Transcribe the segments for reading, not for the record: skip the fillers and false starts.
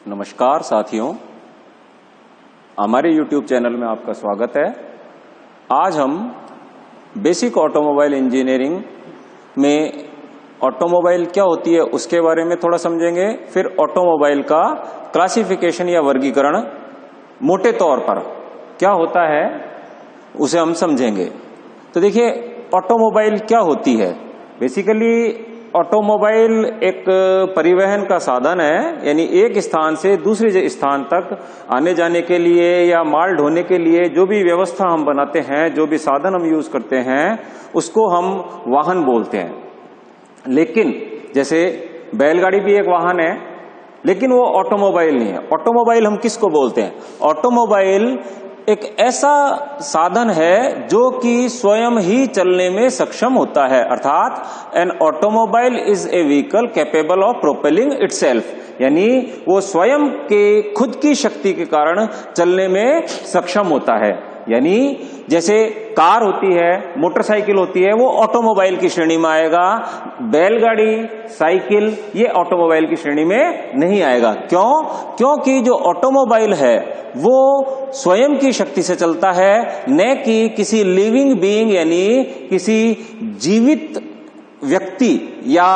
नमस्कार साथियों, हमारे YouTube चैनल में आपका स्वागत है। आज हम बेसिक ऑटोमोबाइल इंजीनियरिंग में ऑटोमोबाइल क्या होती है उसके बारे में थोड़ा समझेंगे। फिर ऑटोमोबाइल का क्लासिफिकेशन या वर्गीकरण मोटे तौर पर क्या होता है उसे हम समझेंगे। तो देखिए, ऑटोमोबाइल क्या होती है। बेसिकली ऑटोमोबाइल एक परिवहन का साधन है, यानी एक स्थान से दूसरे स्थान तक आने जाने के लिए या माल ढोने के लिए जो भी व्यवस्था हम बनाते हैं, जो भी साधन हम यूज करते हैं, उसको हम वाहन बोलते हैं। लेकिन जैसे बैलगाड़ी भी एक वाहन है, लेकिन वो ऑटोमोबाइल नहीं है। ऑटोमोबाइल हम किसको बोलते हैं? ऑटोमोबाइल एक ऐसा साधन है जो कि स्वयं ही चलने में सक्षम होता है, अर्थात an automobile is a vehicle capable of propelling itself, यानी वो स्वयं के खुद की शक्ति के कारण चलने में सक्षम होता है। यानी जैसे कार होती है, मोटरसाइकिल होती है, वो ऑटोमोबाइल की श्रेणी में आएगा। बैलगाड़ी, साइकिल ये ऑटोमोबाइल की श्रेणी में नहीं आएगा। क्यों? क्योंकि जो ऑटोमोबाइल है वो स्वयं की शक्ति से चलता है, न कि किसी लिविंग बीइंग यानी किसी जीवित व्यक्ति या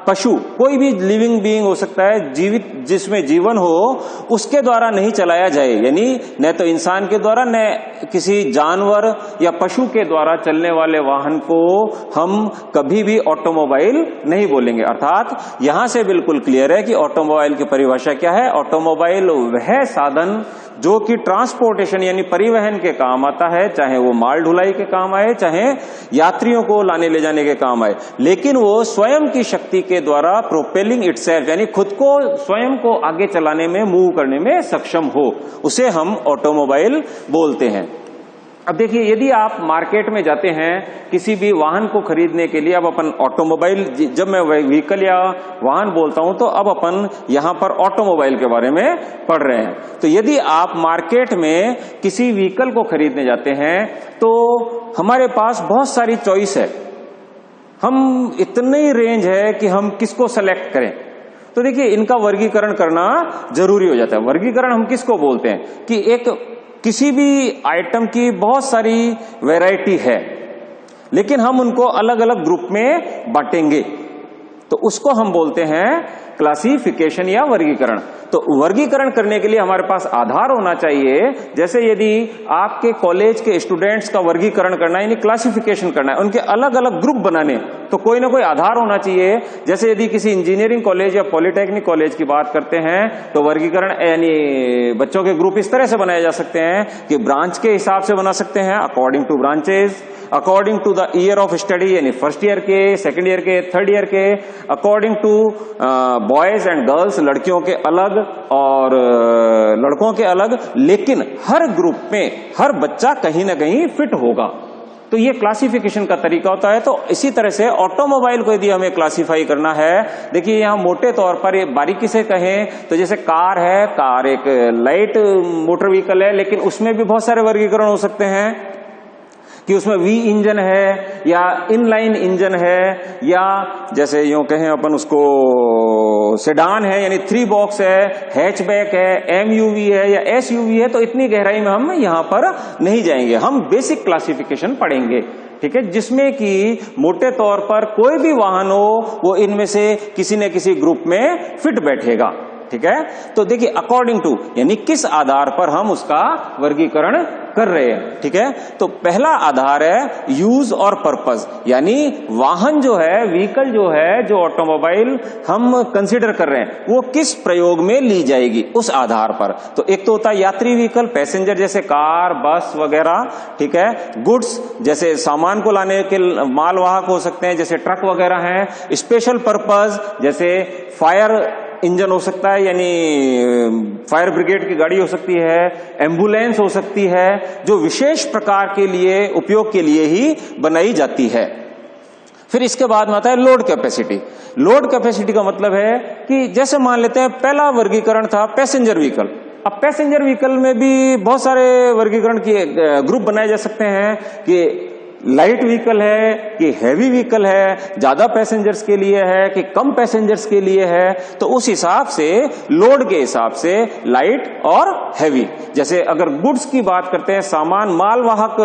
पशु, कोई भी लिविंग बीइंग हो सकता है, जीवित जिसमें जीवन हो, उसके द्वारा नहीं चलाया जाए। यानी न तो इंसान के द्वारा न किसी जानवर या पशु के द्वारा चलने वाले वाहन को हम कभी भी ऑटोमोबाइल नहीं बोलेंगे। अर्थात यहां से बिल्कुल क्लियर है कि ऑटोमोबाइल की परिभाषा क्या है। ऑटोमोबाइल वह साधन जो कि ट्रांसपोर्टेशन यानी परिवहन के काम आता है, चाहे वो माल ढुलाई के काम आए, चाहे यात्रियों को लाने ले जाने के काम आए, लेकिन वो स्वयं की शक्ति के द्वारा प्रोपेलिंग इटसेल्फ यानी खुद को स्वयं को आगे चलाने में, मूव करने में सक्षम हो, उसे हम ऑटोमोबाइल बोलते हैं। अब देखिए, यदि आप मार्केट में जाते हैं किसी भी वाहन को खरीदने के लिए, अब अपन ऑटोमोबाइल, जब मैं व्हीकल या वाहन बोलता हूं तो अब अपन यहां पर ऑटोमोबाइल के बारे में पढ़ रहे हैं। तो यदि आप मार्केट में किसी व्हीकल को खरीदने जाते हैं तो हमारे पास बहुत सारी चॉइस है। हम इतनी रेंज है कि हम किसको सेलेक्ट करें। तो देखिए, इनका वर्गीकरण करना जरूरी हो जाता है। वर्गीकरण हम किसको बोलते हैं कि एक किसी भी आइटम की बहुत सारी वैरायटी है, लेकिन हम उनको अलग अलग ग्रुप में बांटेंगे, तो उसको हम बोलते हैं क्लासिफिकेशन या वर्गीकरण। तो वर्गीकरण करने के लिए हमारे पास आधार होना चाहिए। जैसे यदि आपके कॉलेज के स्टूडेंट्स का वर्गीकरण करना है, यानी क्लासिफिकेशन करना है, उनके अलग अलग ग्रुप बनाने, तो कोई ना कोई आधार होना चाहिए। जैसे यदि किसी इंजीनियरिंग कॉलेज या पॉलिटेक्निक कॉलेज की बात करते हैं तो वर्गीकरण यानी बच्चों के ग्रुप इस तरह से बनाए जा सकते हैं कि ब्रांच के हिसाब से बना सकते हैं, according to branches, according to the year of study यानी फर्स्ट ईयर के, सेकंड ईयर के, थर्ड ईयर के, according to boys and girls, लड़कियों के अलग और लड़कों के अलग, लेकिन हर ग्रुप में हर बच्चा कहीं ना कहीं फिट होगा। तो ये क्लासिफिकेशन का तरीका होता है। तो इसी तरह से ऑटोमोबाइल को यदि हमें क्लासिफाई करना है, देखिए यहां मोटे तौर पर ये बारीकी से कहें तो जैसे कार है, कार एक लाइट मोटर व्हीकल है, लेकिन उसमें भी बहुत सारे वर्गीकरण हो सकते हैं कि उसमें वी इंजन है या इनलाइन इंजन है, या जैसे यूं कहें अपन उसको सेडान है यानी 3 बॉक्स है, हैचबैक है, एमयूवी है या एसयूवी है। तो इतनी गहराई में हम यहां पर नहीं जाएंगे, हम बेसिक क्लासिफिकेशन पढ़ेंगे, ठीक है, जिसमें कि मोटे तौर पर कोई भी वाहन हो वो इनमें से किसी न किसी ग्रुप में फिट बैठेगा, ठीक है। तो देखिए, अकॉर्डिंग टू यानी किस आधार पर हम उसका वर्गीकरण कर रहे हैं, ठीक है। तो पहला आधार है यूज और पर्पस, यानी वाहन जो है, व्हीकल जो है, जो ऑटोमोबाइल हम कंसीडर कर रहे हैं वो किस प्रयोग में ली जाएगी, उस आधार पर। तो एक तो होता है यात्री व्हीकल, पैसेंजर जैसे कार, बस वगैरह, ठीक है। गुड्स जैसे सामान को लाने के मालवाहक हो सकते हैं, जैसे ट्रक वगैरह हैं। स्पेशल पर्पस जैसे फायर इंजन हो सकता है, यानी फायर ब्रिगेड की गाड़ी हो सकती है, एम्बुलेंस हो सकती है, जो विशेष प्रकार के लिए, उपयोग के लिए ही बनाई जाती है। फिर इसके बाद में आता है लोड कैपेसिटी। लोड कैपेसिटी का मतलब है कि जैसे मान लेते हैं पहला वर्गीकरण था पैसेंजर व्हीकल। अब पैसेंजर व्हीकल में भी बहुत सारे वर्गीकरण किए, ग्रुप बनाए जा सकते हैं कि लाइट व्हीकल है कि हैवी व्हीकल है, ज्यादा पैसेंजर्स के लिए है कि कम पैसेंजर्स के लिए है, तो उस हिसाब से लोड के हिसाब से लाइट और हैवी। जैसे अगर गुड्स की बात करते हैं, सामान मालवाहक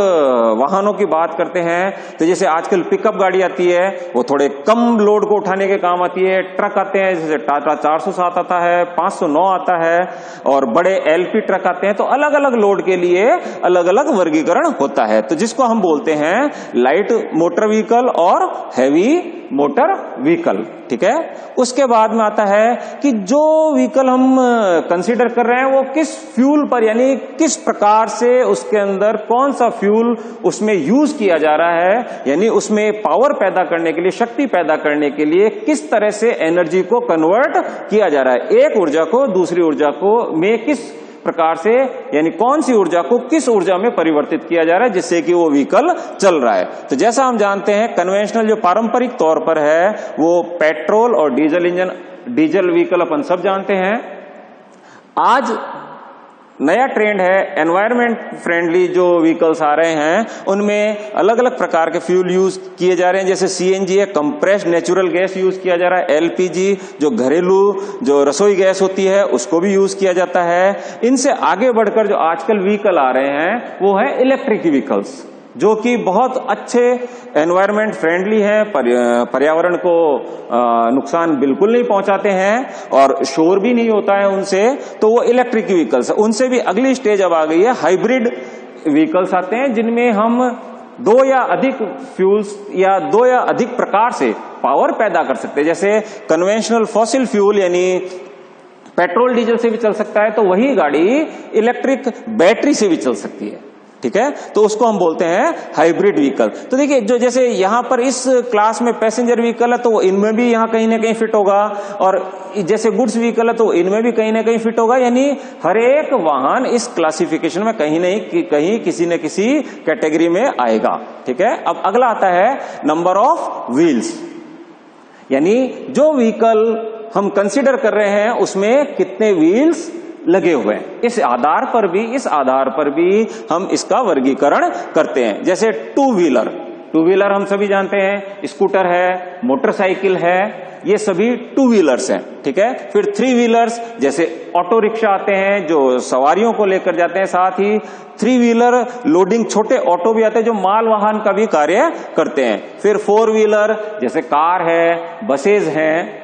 वाहनों की बात करते हैं, तो जैसे आजकल पिकअप गाड़ी आती है, वो थोड़े कम लोड को उठाने के काम आती है। ट्रक आते हैं, जैसे टाटा 407 आता है, 509 आता है, और बड़े एलपी ट्रक आते हैं। तो अलग अलग लोड के लिए अलग अलग वर्गीकरण होता है। तो जिसको हम बोलते हैं लाइट मोटर व्हीकल और हैवी मोटर व्हीकल, ठीक है। उसके बाद में आता है कि जो व्हीकल हम कंसीडर कर रहे हैं वो किस फ्यूल पर, यानी किस प्रकार से उसके अंदर कौन सा फ्यूल उसमें यूज किया जा रहा है, यानी उसमें पावर पैदा करने के लिए, शक्ति पैदा करने के लिए किस तरह से एनर्जी को कन्वर्ट किया जा रहा है, एक ऊर्जा को दूसरी ऊर्जा को में किस प्रकार से, यानी कौन सी ऊर्जा को किस ऊर्जा में परिवर्तित किया जा रहा है जिससे कि वो व्हीकल चल रहा है। तो जैसा हम जानते हैं कन्वेंशनल जो पारंपरिक तौर पर है वो पेट्रोल और डीजल इंजन, डीजल व्हीकल अपन सब जानते हैं। आज नया ट्रेंड है एनवायरमेंट फ्रेंडली जो व्हीकल्स आ रहे हैं, उनमें अलग अलग प्रकार के फ्यूल यूज किए जा रहे हैं। जैसे सीएनजी है, कंप्रेस्ड नेचुरल गैस यूज किया जा रहा है। एलपीजी जो घरेलू जो रसोई गैस होती है उसको भी यूज किया जाता है। इनसे आगे बढ़कर जो आजकल व्हीकल आ रहे हैं वो है इलेक्ट्रिक व्हीकल्स, जो कि बहुत अच्छे एनवायरमेंट फ्रेंडली हैं, पर्यावरण को नुकसान बिल्कुल नहीं पहुंचाते हैं और शोर भी नहीं होता है उनसे। तो वो इलेक्ट्रिक व्हीकल्स, उनसे भी अगली स्टेज अब आ गई है हाइब्रिड व्हीकल्स आते हैं, जिनमें हम दो या अधिक फ्यूल्स या दो या अधिक प्रकार से पावर पैदा कर सकते हैं। जैसे कन्वेंशनल फॉसिल फ्यूल यानी पेट्रोल डीजल से भी चल सकता है, तो वही गाड़ी इलेक्ट्रिक बैटरी से भी चल सकती है, ठीक है। तो उसको हम बोलते हैं हाइब्रिड व्हीकल। तो देखिए जो जैसे यहां पर इस क्लास में पैसेंजर व्हीकल है तो इनमें भी यहां कहीं ना कहीं फिट होगा, और जैसे गुड्स व्हीकल है तो इनमें भी कहीं ना कहीं फिट होगा। यानी हर एक वाहन इस क्लासिफिकेशन में कहीं नहीं कहीं किसी न किसी कैटेगरी में आएगा, ठीक है। अब अगला आता है नंबर ऑफ व्हील्स, यानी जो व्हीकल हम कंसिडर कर रहे हैं उसमें कितने व्हील्स लगे हुए हैं। इस आधार पर भी हम इसका वर्गीकरण करते हैं। जैसे टू व्हीलर हम सभी जानते हैं, स्कूटर है, मोटरसाइकिल है, ये सभी टू व्हीलर्स हैं, ठीक है। फिर थ्री व्हीलर्स जैसे ऑटो रिक्शा आते हैं जो सवारियों को लेकर जाते हैं, साथ ही थ्री व्हीलर लोडिंग छोटे ऑटो भी आते हैं जो माल वाहन का भी कार्य करते हैं। फिर फोर व्हीलर जैसे कार है, बसेज हैं,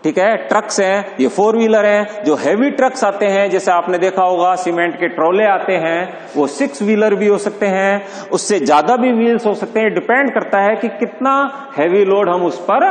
ठीक है, ट्रक्स हैं, ये फोर व्हीलर हैं। जो हैवी ट्रक्स आते हैं जैसे आपने देखा होगा सीमेंट के ट्रोले आते हैं, वो सिक्स व्हीलर भी हो सकते हैं, उससे ज्यादा भी व्हील्स हो सकते हैं। डिपेंड करता है कि कितना हैवी लोड हम उस पर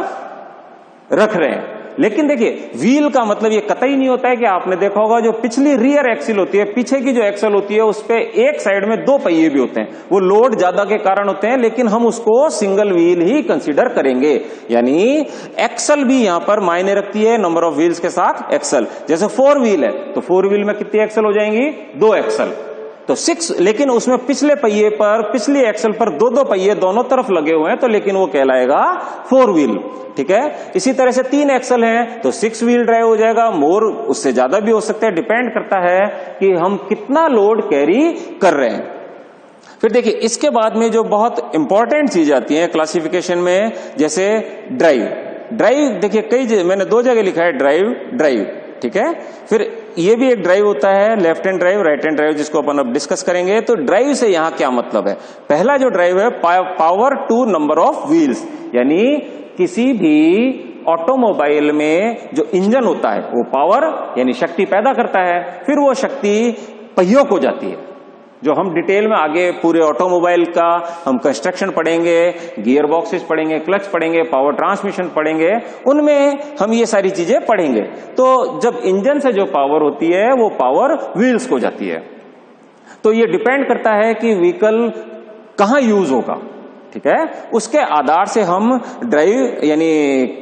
रख रहे हैं। लेकिन देखिए व्हील का मतलब ये कतई नहीं होता है कि आपने देखा होगा जो पिछली रियर एक्सिल होती है, पीछे की जो एक्सल होती है उस पे एक साइड में दो पहिए भी होते हैं, वो लोड ज्यादा के कारण होते हैं, लेकिन हम उसको सिंगल व्हील ही कंसीडर करेंगे। यानी एक्सल भी यहां पर मायने रखती है नंबर ऑफ व्हील्स के साथ एक्सल। जैसे फोर व्हील है तो फोर व्हील में कितनी एक्सल हो जाएंगी, दो एक्सल, तो सिक्स, लेकिन उसमें पिछले पहिए पर, पिछली एक्सल पर दो दो पहिए दोनों तरफ लगे हुए हैं, तो लेकिन वो कहलाएगा फोर व्हील, ठीक है। इसी तरह से तीन एक्सल हैं तो सिक्स व्हील ड्राइव हो जाएगा, मोर उससे ज्यादा भी हो सकता है, डिपेंड करता है कि हम कितना लोड कैरी कर रहे हैं। फिर देखिए इसके बाद में जो बहुत इंपॉर्टेंट चीज आती है क्लासिफिकेशन में, जैसे ड्राइव देखिए कई मैंने दो जगह लिखा है ड्राइव, ठीक है। फिर ये भी एक ड्राइव होता है, left hand drive, right hand drive, जिसको अपन अब डिस्कस करेंगे। तो ड्राइव से यहां क्या मतलब है, पहला जो ड्राइव है power to number of wheels, यानी किसी भी ऑटोमोबाइल में जो इंजन होता है वो पावर यानी शक्ति पैदा करता है, फिर वो शक्ति पहियों को जाती है। जो हम डिटेल में आगे पूरे ऑटोमोबाइल का हम कंस्ट्रक्शन पढ़ेंगे, गियर बॉक्सेस पढ़ेंगे, क्लच पढ़ेंगे, पावर ट्रांसमिशन पढ़ेंगे, उनमें हम ये सारी चीजें पढ़ेंगे। तो जब इंजन से जो पावर होती है वो पावर व्हील्स को जाती है। तो ये डिपेंड करता है कि व्हीकल कहां यूज होगा, ठीक है। उसके आधार से हम ड्राइव यानी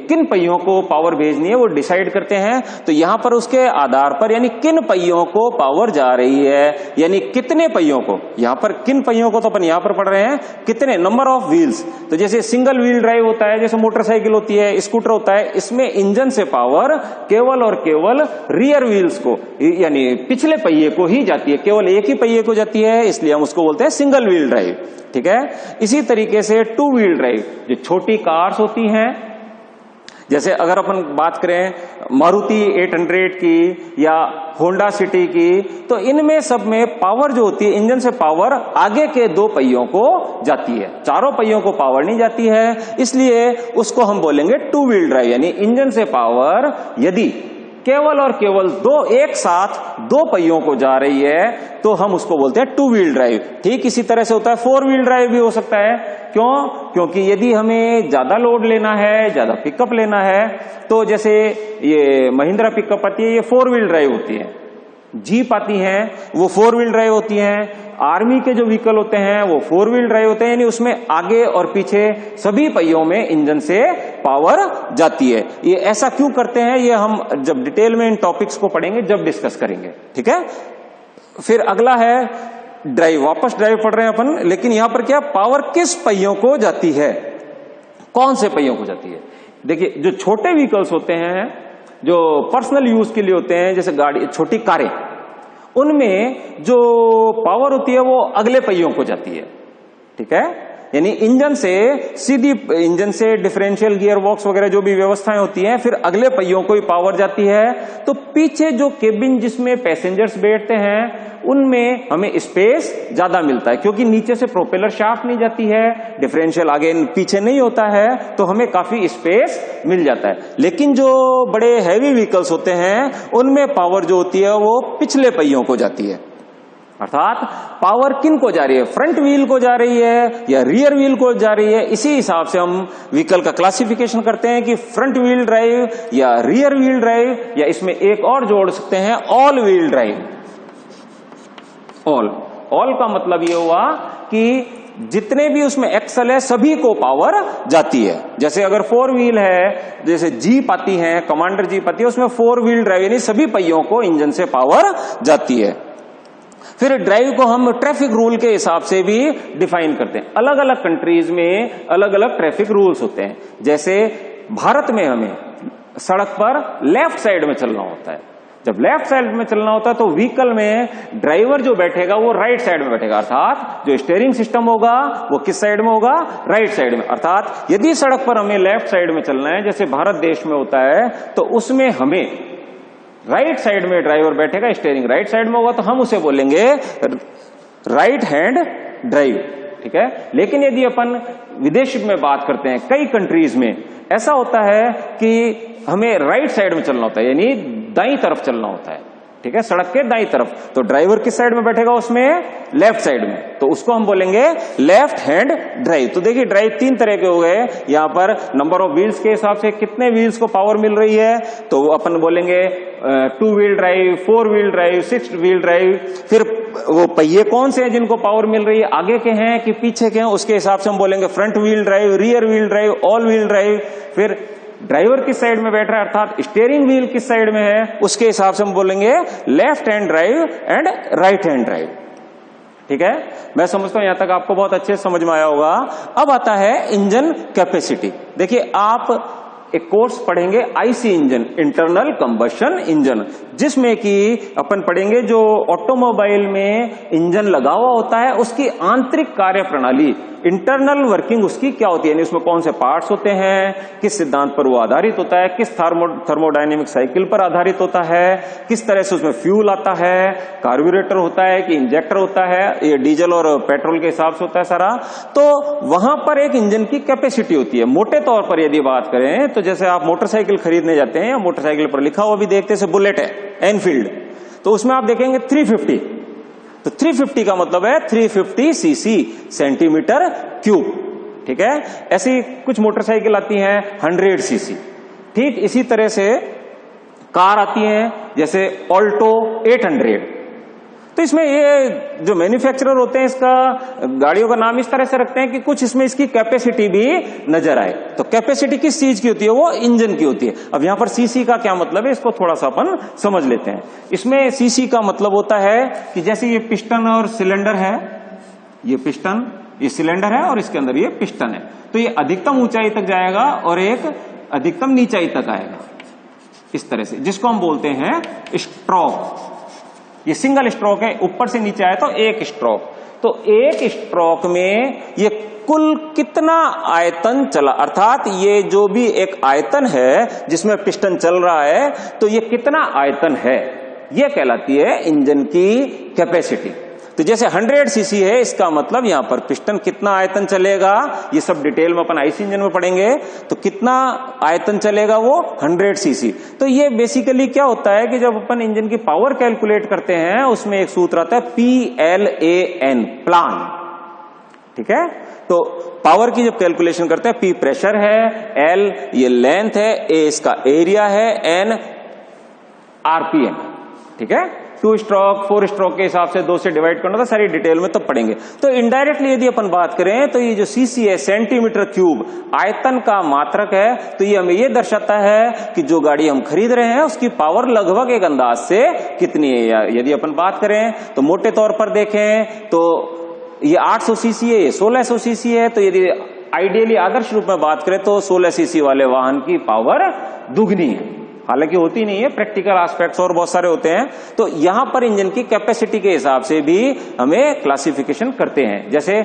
किन पहियों को पावर भेजनी है वो डिसाइड करते हैं। तो यहां पर उसके आधार पर यानी किन पहियों को पावर जा रही है, यानी कितने पहियों को, यहां पर किन पहियों को तो अपन यहां पर पढ़ रहे हैं कितने, नंबर ऑफ व्हील्स। तो जैसे सिंगल व्हील ड्राइव होता है, जैसे मोटरसाइकिल होती है, स्कूटर होता है, इसमें इंजन से पावर केवल और केवल रियर व्हील्स को यानी पिछले पहिए को ही जाती है, केवल एक ही पहिए को जाती है, इसलिए हम उसको बोलते हैं सिंगल व्हील ड्राइव। ठीक है। इसी तरीके से टू व्हील ड्राइव जो छोटी कार्स होती हैं, जैसे अगर अपन बात करें मारुति 800 की या होंडा सिटी की, तो इनमें सब में पावर जो होती है इंजन से पावर आगे के दो पहियों को जाती है, चारों पहियों को पावर नहीं जाती है, इसलिए उसको हम बोलेंगे टू व्हील ड्राइव। यानी इंजन से पावर यदि केवल और केवल एक साथ दो पहियों को जा रही है तो हम उसको बोलते हैं टू व्हील ड्राइव। ठीक इसी तरह से होता है फोर व्हील ड्राइव भी हो सकता है। क्यों? क्योंकि यदि हमें ज्यादा लोड लेना है, ज्यादा पिकअप लेना है, तो जैसे ये महिंद्रा पिकअप आती है, ये फोर व्हील ड्राइव होती है, जीप आती है वो फोर व्हील ड्राइव होती हैं, आर्मी के जो व्हीकल होते हैं वो फोर व्हील ड्राइव होते हैं, यानी उसमें आगे और पीछे सभी पहियों में इंजन से पावर जाती है। ये ऐसा क्यों करते हैं ये हम जब डिटेल में इन टॉपिक्स को पढ़ेंगे, जब डिस्कस करेंगे। ठीक है। फिर अगला है ड्राइव, वापस ड्राइव पढ़ रहे हैं अपन, लेकिन यहां पर क्या पावर किस पहियों को जाती है, कौन से पहियों को जाती है। देखिए जो छोटे व्हीकल्स होते हैं जो पर्सनल यूज के लिए होते हैं, जैसे गाड़ी, छोटी कारें, उनमें जो पावर होती है वो अगले पहियों को जाती है। ठीक है। यानी इंजन से सीधी, इंजन से डिफरेंशियल गियर बॉक्स वगैरह जो भी व्यवस्थाएं होती हैं, फिर अगले पहियों को ही पावर जाती है। तो पीछे जो केबिन जिसमें पैसेंजर्स बैठते हैं उनमें हमें स्पेस ज्यादा मिलता है, क्योंकि नीचे से प्रोपेलर शाफ्ट नहीं जाती है, डिफरेंशियल आगे पीछे नहीं होता है, तो हमें काफी स्पेस मिल जाता है। लेकिन जो बड़े हैवी व्हीकल्स होते हैं उनमें पावर जो होती है वो पिछले पहियों को जाती है। अर्थात पावर किन को जा रही है, फ्रंट व्हील को जा रही है या रियर व्हील को जा रही है, इसी हिसाब से हम व्हीकल का क्लासिफिकेशन करते हैं कि फ्रंट व्हील ड्राइव या रियर व्हील ड्राइव, या इसमें एक और जोड़ सकते हैं ऑल व्हील ड्राइव। ऑल का मतलब ये हुआ कि जितने भी उसमें एक्सल है सभी को पावर जाती है। जैसे अगर फोर व्हील है, जैसे जीप आती है, कमांडर जीप आती है, उसमें फोर व्हील ड्राइव यानी सभी पहियों को इंजन से पावर जाती है। फिर ड्राइव को हम ट्रैफिक रूल के हिसाब से भी डिफाइन करते हैं। अलग अलग कंट्रीज में अलग अलग ट्रैफिक रूल्स होते हैं। जैसे भारत में हमें सड़क पर लेफ्ट साइड में चलना होता है। जब लेफ्ट साइड में चलना होता है तो व्हीकल में ड्राइवर जो बैठेगा वो राइट साइड में बैठेगा, अर्थात जो स्टीयरिंग सिस्टम होगा वो किस साइड में होगा, राइट साइड में। अर्थात यदि सड़क पर हमें लेफ्ट साइड में चलना है, जैसे भारत देश में होता है, तो उसमें हमें राइट साइड में ड्राइवर बैठेगा, स्टीयरिंग राइट साइड में होगा, तो हम उसे बोलेंगे राइट हैंड ड्राइव। ठीक है। लेकिन यदि अपन विदेश में बात करते हैं, कई कंट्रीज में ऐसा होता है कि हमें राइट साइड में चलना होता है, यानी दाईं तरफ चलना होता है। ठीक है, सड़क के दाईं तरफ। तो ड्राइवर किस साइड में बैठेगा, उसमें लेफ्ट साइड में, तो उसको हम बोलेंगे लेफ्ट हैंड ड्राइव। तो देखिए ड्राइव तीन तरह के हो गए। यहां पर नंबर ऑफ व्हील्स के हिसाब से कितने व्हील्स को पावर मिल रही है, तो अपन बोलेंगे two wheel drive, four wheel drive, six wheel drive. फिर वो पहिए कौन से हैं जिनको पावर मिल रही है, आगे के हैं कि पीछे के हैं, उसके हिसाब से हम बोलेंगे front wheel drive, rear wheel drive, all wheel drive. फिर ड्राइवर किस साइड में बैठ रहा है, अर्थात स्टीयरिंग व्हील किस साइड में है, उसके हिसाब से हम बोलेंगे left hand drive and right hand drive. ठीक है। मैं समझता हूं यहां तक आपको बहुत अच्छे से समझ में आया होगा। अब आता है इंजन कैपेसिटी। देखिए आप एक कोर्स पढ़ेंगे IC engine, internal combustion engine, जिसमें कि अपन पढ़ेंगे जो ऑटोमोबाइल में इंजन लगा हुआ होता है उसकी आंतरिक कार्य प्रणाली, इंटरनल वर्किंग उसकी क्या होती है, यानी उसमें कौन से पार्ट्स होते हैं, किस सिद्धांत पर वो आधारित होता है, किस थर्मोडायनेमिक साइकिल पर आधारित होता है, किस तरह से उसमें फ्यूल आता है, कार्बोरेटर होता है कि इंजेक्टर होता है, ये डीजल और पेट्रोल के हिसाब से होता है सारा। तो वहां पर एक इंजन की कैपेसिटी होती है। मोटे तौर पर यदि बात करें तो जैसे आप मोटरसाइकिल खरीदने जाते हैं, या मोटरसाइकिल पर लिखा हुआ भी देखते हैं, बुलेट है, एनफील्ड, तो उसमें आप देखेंगे 350, तो 350 का मतलब है 350 सीसी, सेंटीमीटर क्यूब। ठीक है। ऐसी कुछ मोटरसाइकिल आती हैं 100 सीसी। ठीक इसी तरह से कार आती हैं जैसे ऑल्टो 800। तो इसमें ये जो मैन्युफैक्चरर होते हैं इसका गाड़ियों का नाम इस तरह से रखते हैं कि कुछ इसमें इसकी कैपेसिटी भी नजर आए। तो कैपेसिटी किस चीज की होती है? वो इंजन की होती है। अब यहां पर सीसी का क्या मतलब है, इसको थोड़ा सा अपन समझ लेते हैं। इसमें सीसी का मतलब होता है कि जैसे ये पिस्टन और सिलेंडर है, ये पिस्टन, ये सिलेंडर है और इसके अंदर ये पिस्टन है, तो ये अधिकतम ऊंचाई तक जाएगा और एक अधिकतम नीचाई तक आएगा इस तरह से, जिसको हम बोलते हैं स्ट्रोक। ये सिंगल स्ट्रोक है, ऊपर से नीचे आया तो एक स्ट्रोक। तो एक स्ट्रोक में ये कुल कितना आयतन चला, अर्थात ये जो भी एक आयतन है जिसमें पिस्टन चल रहा है, तो ये कितना आयतन है, ये कहलाती है इंजन की कैपेसिटी। तो जैसे 100 सीसी है, इसका मतलब यहां पर पिस्टन कितना आयतन चलेगा, ये सब डिटेल में अपन आईसी इंजन में पढ़ेंगे। तो कितना आयतन चलेगा वो 100 सीसी। तो ये बेसिकली क्या होता है कि जब अपन इंजन की पावर कैलकुलेट करते हैं, उसमें एक सूत्र आता है PLAN, प्लान, ठीक है। तो पावर की जब कैलकुलेशन करते हैं, P प्रेशर है, L ये लेंथ है, A इसका एरिया है, N RPM, ठीक है। 2 स्ट्रोक 4 स्ट्रोक के हिसाब से 2 से डिवाइड करना था, सारी डिटेल में तब पढ़ेंगे। तो इनडायरेक्टली यदि अपन बात करें तो ये जो सीसी है, सेंटीमीटर क्यूब, आयतन का मात्रक है। तो ये हमें ये दर्शाता है कि जो गाड़ी हम खरीद रहे हैं उसकी पावर लगभग एक अंदाज से कितनी है। यदि अपन बात करें तो मोटे तौर पर देखें तो ये 800 सीसी है, ये 1600 सीसी है। तो यदि आइडियली आदर्श रूप में बात करें तो 16 सीसी वाले वाहन की पावर दुगनी है, हालांकि होती नहीं है, प्रैक्टिकल एस्पेक्ट्स और बहुत सारे होते हैं। तो यहां पर इंजन की कैपेसिटी के हिसाब से भी हमें क्लासिफिकेशन करते हैं। जैसे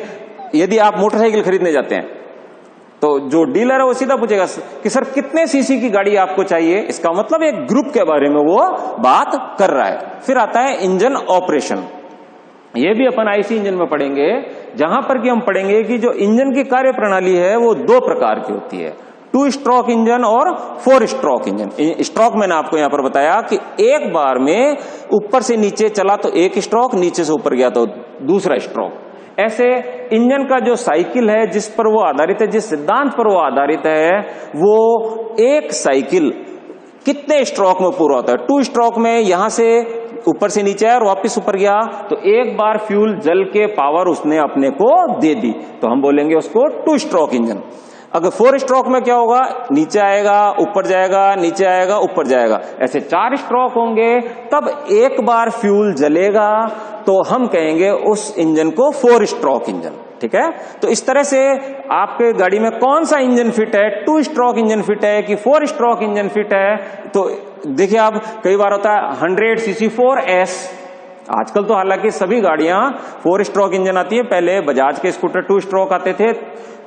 यदि आप मोटरसाइकिल खरीदने जाते हैं तो जो डीलर है वो सीधा पूछेगा कि सर कितने सीसी की गाड़ी आपको चाहिए, इसका मतलब एक ग्रुप के बारे में वो बात कर रहा है। फिर आता है इंजन ऑपरेशन, ये भी अपन आईसी इंजन में पढ़ेंगे, जहां पर कि हम पढ़ेंगे कि जो इंजन की कार्य प्रणाली है वो 2 प्रकार की होती है, 2 स्ट्रोक इंजन और 4 स्ट्रोक इंजन। स्ट्रोक मैंने आपको यहां पर बताया कि एक बार में ऊपर से नीचे चला तो एक स्ट्रोक, नीचे से ऊपर गया तो दूसरा स्ट्रोक। ऐसे इंजन का जो साइकिल है, जिस पर वो आधारित है, जिस सिद्धांत पर वो आधारित है, वो एक साइकिल कितने स्ट्रोक में पूरा होता है। 2 स्ट्रोक में यहां से ऊपर से नीचे आया और वापस ऊपर गया, तो एक बार फ्यूल जल के पावर उसने अपने को दे दी, तो हम बोलेंगे उसको 2 स्ट्रोक इंजन। अगर 4 स्ट्रोक में क्या होगा, नीचे आएगा, ऊपर जाएगा, नीचे आएगा, ऊपर जाएगा, ऐसे 4 स्ट्रोक होंगे, तब एक बार फ्यूल जलेगा तो हम कहेंगे उस इंजन को 4 स्ट्रोक इंजन, ठीक है। तो इस तरह से आपके गाड़ी में कौन सा इंजन फिट है, 2 स्ट्रोक इंजन फिट है कि 4 स्ट्रोक इंजन फिट है। तो देखिए, आप कई बार होता है 100 सीसी 4S, आजकल तो हालांकि सभी गाड़ियां 4 स्ट्रोक इंजन आती है। पहले बजाज के स्कूटर 2 स्ट्रोक आते थे,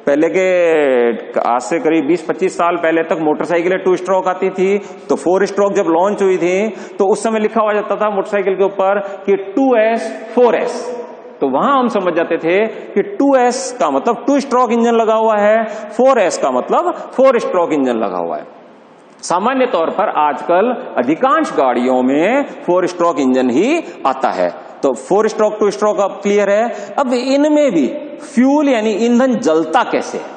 पहले के आज से करीब 20-25 साल पहले तक मोटरसाइकिलें 2 स्ट्रोक आती थी। तो 4 स्ट्रोक जब लॉन्च हुई थी तो उस समय लिखा हुआ जाता था मोटरसाइकिल के ऊपर कि 2S 4S, तो वहां हम समझ जाते थे कि 2S का मतलब 2 स्ट्रोक इंजन लगा हुआ है, 4S का मतलब 4 स्ट्रोक इंजन लगा हुआ है। सामान्य तौर पर आजकल अधिकांश गाड़ियों में 4 स्ट्रोक इंजन ही आता है। तो 4 स्ट्रोक 2 स्ट्रोक अब क्लियर है। अब इनमें भी फ्यूल यानी ईंधन जलता कैसे है।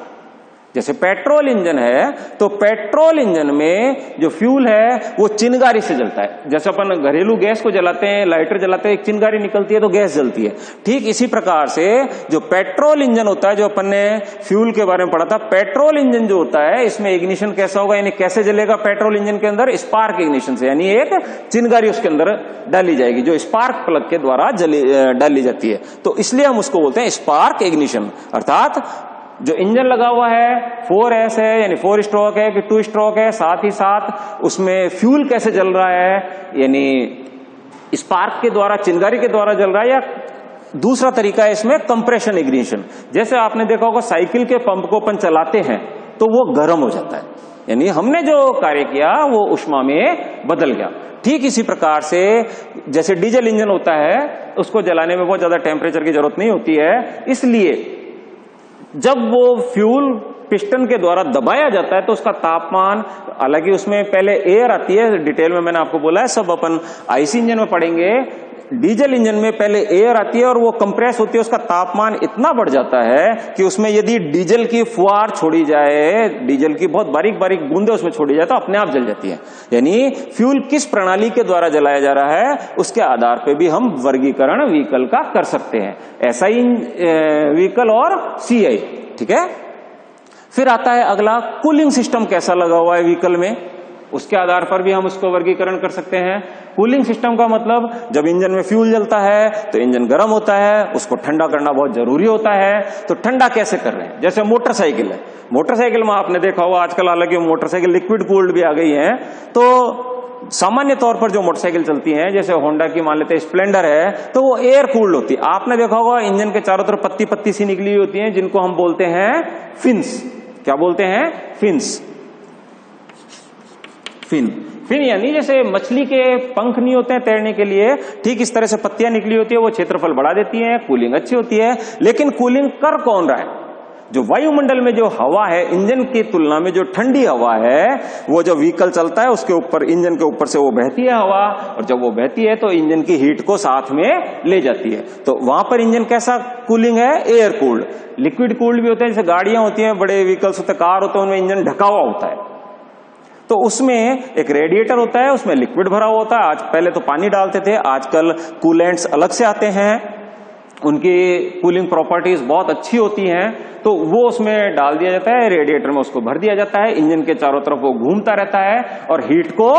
जैसे पेट्रोल इंजन है तो पेट्रोल इंजन में जो फ्यूल है वो चिंगारी से जलता है। जैसे अपन घरेलू गैस को जलाते हैं, लाइटर जलाते हैं, एक चिंगारी निकलती है तो गैस जलती है। ठीक इसी प्रकार से जो पेट्रोल इंजन होता है, जो अपन ने फ्यूल के बारे में पढ़ा था, पेट्रोल इंजन जो होता है इसमें इग्निशन कैसा होगा, यानी कैसे जलेगा पेट्रोल इंजन के अंदर, स्पार्क इग्निशन से, यानी एक चिंगारी उसके अंदर डाली जाएगी जो स्पार्क प्लग के द्वारा डाली जाती है। तो इसलिए हम उसको बोलते हैं स्पार्क इग्निशन। अर्थात जो इंजन लगा हुआ है 4S है यानी 4 स्ट्रोक है कि 2 स्ट्रोक है, साथ ही साथ उसमें फ्यूल कैसे जल रहा है, यानी स्पार्क के द्वारा, चिंगारी के द्वारा जल रहा है, या दूसरा तरीका है इसमें कंप्रेशन इग्निशन। जैसे आपने देखा होगा साइकिल के पंप को अपन चलाते हैं तो वो गर्म हो जाता है, यानी हमने जो कार्य किया वो ऊष्मा में बदल गया। ठीक इसी प्रकार से जैसे डीजल इंजन होता है उसको जलाने में बहुत ज्यादा टेम्परेचर की जरूरत नहीं होती है, इसलिए जब वो फ्यूल पिस्टन के द्वारा दबाया जाता है तो उसका तापमान, हालांकि उसमें पहले एयर आती है, डिटेल में मैंने आपको बोला है, सब अपन आईसी इंजन में पढ़ेंगे। डीजल इंजन में पहले एयर आती है और वो कंप्रेस होती है, उसका तापमान इतना बढ़ जाता है कि उसमें यदि डीजल की फुहार छोड़ी जाए, डीजल की बहुत बारीक बारीक बूंदे उसमें छोड़ी जाए तो अपने आप जल जाती है। यानी फ्यूल किस प्रणाली के द्वारा जलाया जा रहा है उसके आधार पर भी हम वर्गीकरण व्हीकल का कर सकते हैं, एसआई व्हीकल और सीआई। ठीक है, फिर आता है अगला, कूलिंग सिस्टम कैसा लगा हुआ है व्हीकल में, उसके आधार पर भी हम उसको वर्गीकरण कर सकते हैं। कूलिंग सिस्टम का मतलब जब इंजन में फ्यूल जलता है तो इंजन गर्म होता है, उसको ठंडा करना बहुत जरूरी होता है। तो ठंडा कैसे कर रहे हैं, जैसे मोटरसाइकिल है, मोटरसाइकिल में आपने देखा होगा आजकल हालांकि मोटरसाइकिल लिक्विड कूल्ड भी आ गई है। तो सामान्य तौर पर जो मोटरसाइकिल चलती हैं, जैसे होंडा की मान लेते हैं स्प्लेंडर है, तो वो एयर कूल्ड होती है। आपने देखा होगा इंजन के चारों तरफ पत्ती पत्ती सी निकली होती है, जिनको हम बोलते हैं फिन्स। क्या बोलते हैं? फिन्स। फिन यानी जैसे मछली के पंख नहीं होते हैं तैरने के लिए, ठीक इस तरह से पत्तियां निकली होती है, वो क्षेत्रफल बढ़ा देती हैं, कूलिंग अच्छी होती है। लेकिन कूलिंग कर कौन रहा है? जो वायुमंडल में जो हवा है इंजन की तुलना में, जो ठंडी हवा है, वो जब व्हीकल चलता है उसके ऊपर, इंजन के ऊपर से वो बहती है हवा, और जब वो बहती है तो इंजन की हीट को साथ में ले जाती है। तो वहां पर इंजन कैसा कूलिंग है? Air cooled. लिक्विड कूल्ड भी होता है, जैसे गाड़ियां होती हैं, बड़े व्हीकल्स होते हैं, कार होते हैं, उनमें इंजन ढका हुआ होता है, तो उसमें एक रेडिएटर होता है, उसमें लिक्विड भरा हुआ होता है। आज पहले तो पानी डालते थे, आजकल कूलेंट्स अलग से आते हैं, उनकी कूलिंग प्रॉपर्टीज बहुत अच्छी होती हैं, तो वो उसमें डाल दिया जाता है, रेडिएटर में उसको भर दिया जाता है, इंजन के चारों तरफ वो घूमता रहता है और हीट को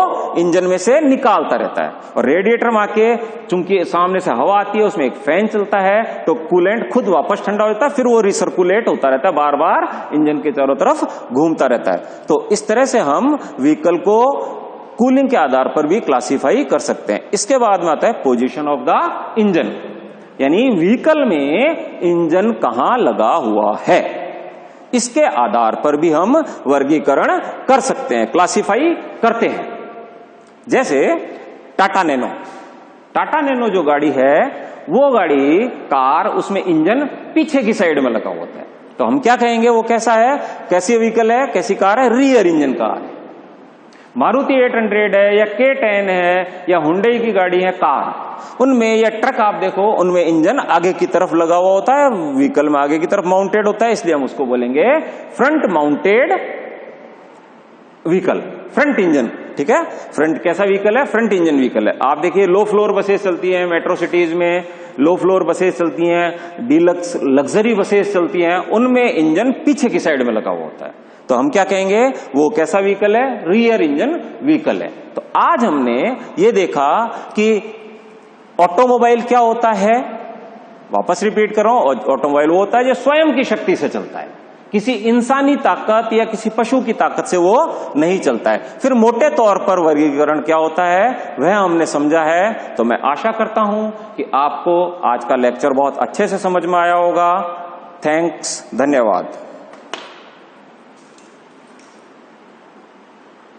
इंजन में से निकालता रहता है। और रेडिएटर में आके चूंकि सामने से हवा आती है, उसमें एक फैन चलता है, तो कूलेंट खुद वापस ठंडा हो जाता है, फिर वो रिसर्कुलेट होता रहता है, बार बार इंजन के चारों तरफ घूमता रहता है। तो इस तरह से हम व्हीकल को कूलिंग के आधार पर भी क्लासिफाई कर सकते हैं। इसके बाद में आता है पोजीशन ऑफ द इंजन, यानी व्हीकल में इंजन कहां लगा हुआ है, इसके आधार पर भी हम वर्गीकरण कर सकते हैं, क्लासिफाई करते हैं। जैसे टाटा नैनो, टाटा नैनो जो गाड़ी है, वो गाड़ी कार, उसमें इंजन पीछे की साइड में लगा होता है, तो हम क्या कहेंगे वो कैसा है, कैसी व्हीकल है, कैसी कार है? रियर इंजन कार है। मारुति 800 है या K10 है या हुंडई की गाड़ी है कार, उनमें या ट्रक आप देखो, उनमें इंजन आगे की तरफ लगा हुआ होता है, व्हीकल में आगे की तरफ माउंटेड होता है, इसलिए हम उसको बोलेंगे front mounted vehicle, front engine. ठीक है, फ्रंट कैसा व्हीकल है? फ्रंट इंजन व्हीकल है। आप देखिए लो फ्लोर बसेस चलती हैं मेट्रो सिटीज में, लो फ्लोर बसेस चलती हैं, डीलक्स लग्जरी बसेस चलती हैं, उनमें इंजन पीछे की साइड में लगा हुआ होता है, तो हम क्या कहेंगे वो कैसा व्हीकल है? रियर इंजन व्हीकल है। तो आज हमने ये देखा कि ऑटोमोबाइल क्या होता है, वापस रिपीट कर रहा हूं, ऑटोमोबाइल वो होता है जो स्वयं की शक्ति से चलता है, किसी इंसानी ताकत या किसी पशु की ताकत से वो नहीं चलता है। फिर मोटे तौर पर वर्गीकरण क्या होता है वह हमने समझा है। तो मैं आशा करता हूं कि आपको आज का लेक्चर बहुत अच्छे से समझ में आया होगा। थैंक्स, धन्यवाद।